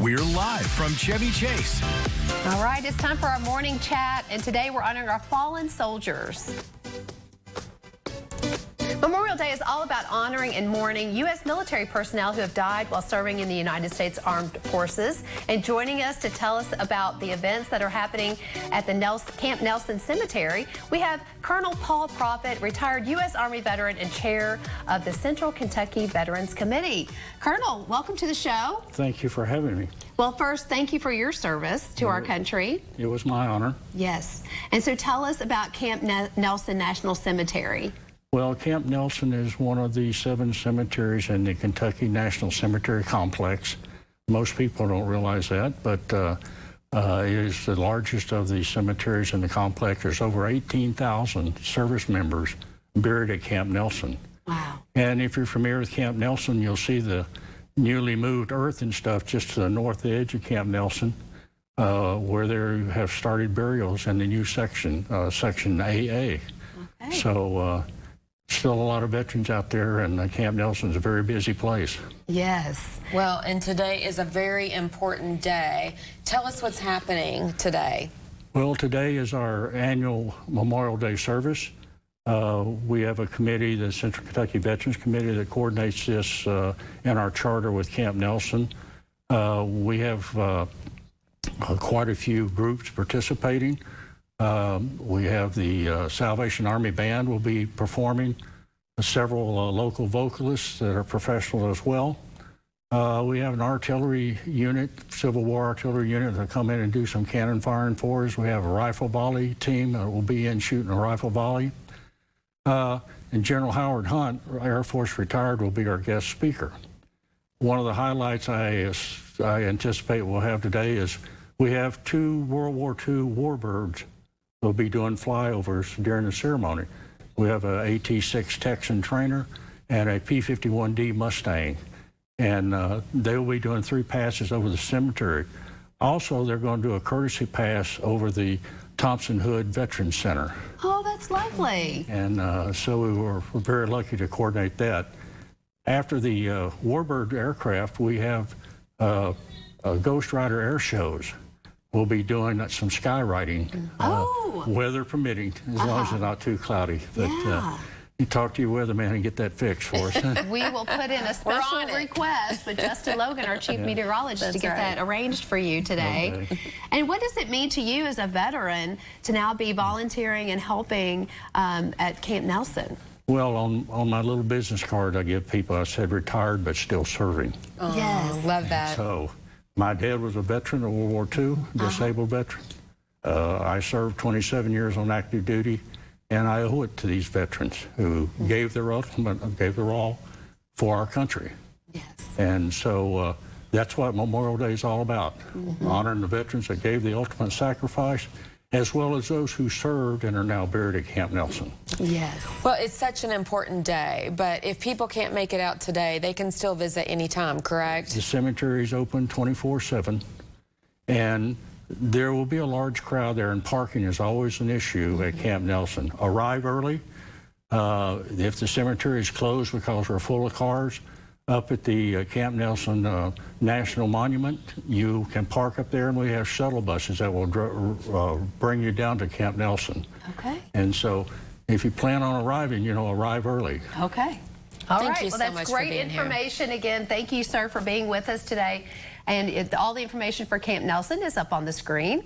We're live from Chevy Chase. All right, it's time for our morning chat, and today we're honoring our fallen soldiers. Memorial Day is all about honoring and mourning U.S. military personnel who have died while serving in the United States Armed Forces. And joining us to tell us about the events that are happening at the Camp Nelson Cemetery, we have Colonel Paul Proffitt, retired U.S. Army veteran and chair of the Central Kentucky Veterans Committee. Colonel, welcome to the show. Thank you for having me. Well, first, thank you for your service to our country. It was my honor. Yes. And so tell us about Camp Nelson National Cemetery. Well, Camp Nelson is one of the 7 cemeteries in the Kentucky National Cemetery Complex. Most people don't realize that, but it is the largest of the cemeteries in the complex. There's over 18,000 service members buried at Camp Nelson. Wow. And if you're familiar with Camp Nelson, you'll see the newly moved earth and stuff just to the north edge of Camp Nelson, where they have started burials in the new section, Section AA. Okay. So, still a lot of veterans out there, and Camp Nelson's a very busy place. Yes. Well, and today is a very important day. Tell us what's happening today. Well, today is our annual Memorial Day service. We have a committee, the Central Kentucky Veterans Committee, that coordinates this in our charter with Camp Nelson. We have quite a few groups participating. We have the Salvation Army Band will be performing, several local vocalists that are professional as well. We have an artillery unit, Civil War artillery unit, that come in and do some cannon firing for us. We have a rifle volley team that will be in shooting a rifle volley. And General Howard Hunt, Air Force retired, will be our guest speaker. One of the highlights I anticipate we'll have today is we have 2 World War II warbirds will be doing flyovers during the ceremony. We have a AT-6 Texan trainer and a P-51D Mustang, and they will be doing 3 passes over the cemetery. Also, they're going to do a courtesy pass over the Thompson Hood Veterans Center. Oh, that's lovely. And so we're very lucky to coordinate that. After the warbird aircraft, we have Ghost Rider air shows. We'll be doing some skywriting, weather permitting, as long as it's not too cloudy. But you talk to your weatherman and get that fixed for us. We will put in a special request with Justin Logan, our chief meteorologist, to get that arranged for you today. Okay. And what does it mean to you as a veteran to now be volunteering and helping at Camp Nelson? Well, on my little business card I give people, I said retired but still serving. Oh, yes. Love that. So my dad was a veteran of World War II, disabled veteran. I served 27 years on active duty, and I owe it to these veterans who gave their ultimate, gave their all for our country. Yes. And so that's what Memorial Day is all about, honoring the veterans that gave the ultimate sacrifice, as well as those who served and are now buried at Camp Nelson. Yes. Well, it's such an important day, but if people can't make it out today, they can still visit anytime, correct? The cemetery is open 24/7, and there will be a large crowd there, and parking is always an issue at Camp Nelson. Arrive early. If the cemetery is closed because we're full of cars, up at the Camp Nelson National Monument, you can park up there, and we have shuttle buses that will bring you down to Camp Nelson. Okay. And so if you plan on arriving, arrive early. Okay. All right. Thank you so well, much that's great for being information. Here. Again, thank you, sir, for being with us today. And all the information for Camp Nelson is up on the screen.